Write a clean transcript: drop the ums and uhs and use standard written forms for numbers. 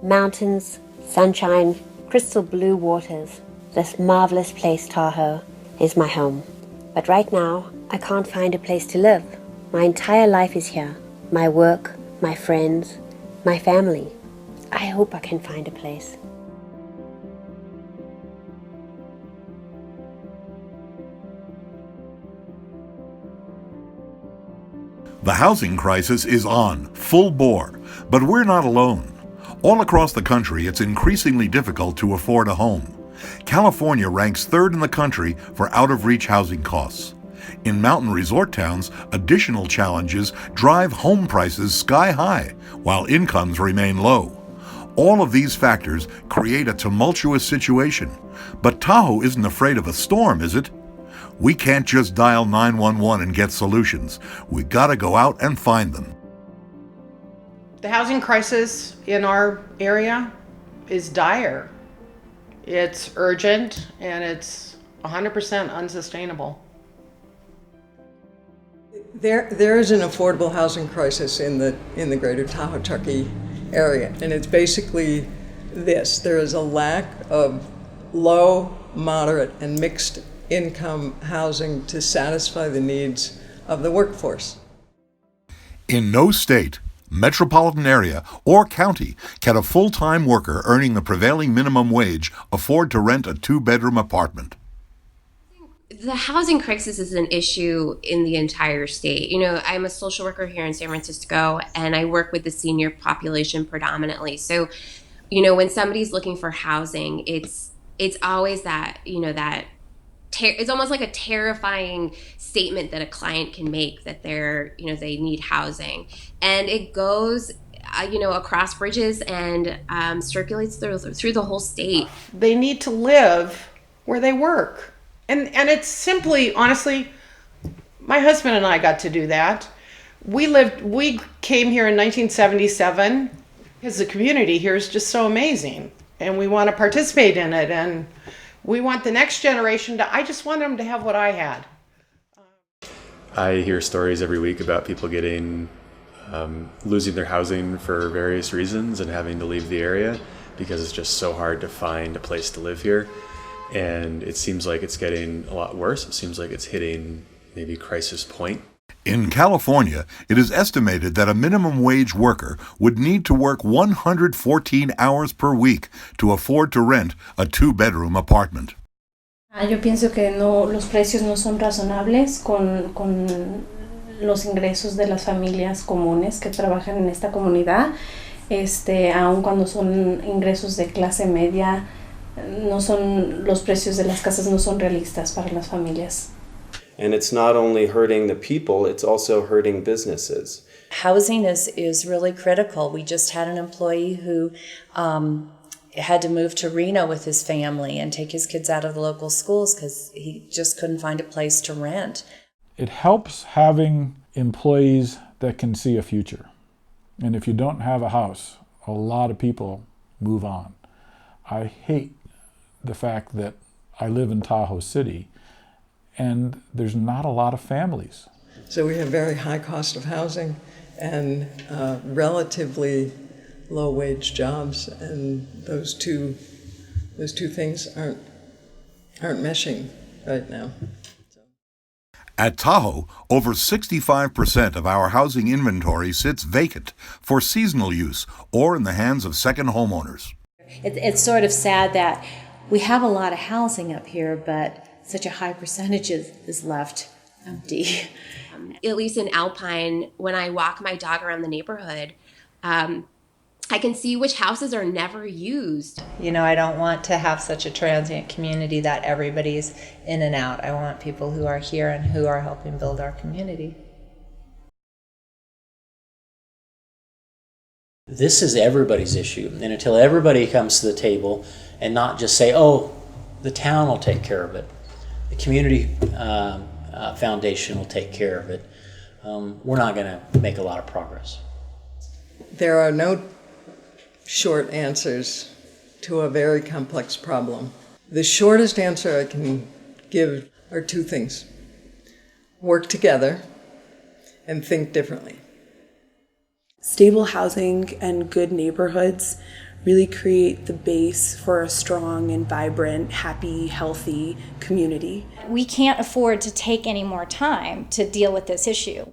Mountains, sunshine, crystal blue waters. This marvelous place, Tahoe, is my home. But right now, I can't find a place to live. My entire life is here. My work, my friends, my family. I hope I can find a place. The housing crisis is on, full bore, but we're not alone. All across the country, it's increasingly difficult to afford a home. California ranks third in the country for out-of-reach housing costs. In mountain resort towns, additional challenges drive home prices sky high, while incomes remain low. All of these factors create a tumultuous situation. But Tahoe isn't afraid of a storm, is it? We can't just dial 911 and get solutions. We gotta go out and find them. The housing crisis in our area is dire. It's urgent and it's 100% unsustainable. There is an affordable housing crisis in the greater Tahoe, Truckee area, and it's basically this. There is a lack of low, moderate, and mixed income housing to satisfy the needs of the workforce. In no state, metropolitan area, or county can a full-time worker earning the prevailing minimum wage afford to rent a two-bedroom apartment. The housing crisis is an issue in the entire state. You know, I'm a social worker here in San Francisco, and I work with the senior population predominantly. So, you know, when somebody's looking for housing, it's always that, you know, that it's almost like a terrifying statement that a client can make that they need housing, and it goes, across bridges and circulates through the whole state. They need to live where they work. And it's simply, honestly, my husband and I got to do that. We came here in 1977 because the community here is just so amazing, and we want to participate in it, and we want the next generation I just want them to have what I had. I hear stories every week about people losing their housing for various reasons and having to leave the area because it's just so hard to find a place to live here. And it seems like it's getting a lot worse. It seems like it's hitting maybe crisis point. In California, it is estimated that a minimum wage worker would need to work 114 hours per week to afford to rent a two-bedroom apartment. Yo pienso que los precios no son razonables con los ingresos de las familias comunes que trabajan en esta comunidad, aun cuando son ingresos de clase media. Los precios de las casas no son realistas para las familias. And it's not only hurting the people, it's also hurting businesses. Housing is really critical. We just had an employee who had to move to Reno with his family and take his kids out of the local schools because he just couldn't find a place to rent. It helps having employees that can see a future. And if you don't have a house, a lot of people move on. I hate the fact that I live in Tahoe City and there's not a lot of families. So we have very high cost of housing and relatively low wage jobs, and those two things aren't meshing right now. At Tahoe, over 65% of our housing inventory sits vacant for seasonal use or in the hands of second homeowners. It's sort of sad that we have a lot of housing up here, but such a high percentage is left empty. At least in Alpine, when I walk my dog around the neighborhood, I can see which houses are never used. You know, I don't want to have such a transient community that everybody's in and out. I want people who are here and who are helping build our community. This is everybody's issue, and until everybody comes to the table and not just say, oh, the town will take care of it, the community foundation will take care of it, we're not going to make a lot of progress. There are no short answers to a very complex problem. The shortest answer I can give are two things: work together and think differently. Stable housing and good neighborhoods really create the base for a strong and vibrant, happy, healthy community. We can't afford to take any more time to deal with this issue.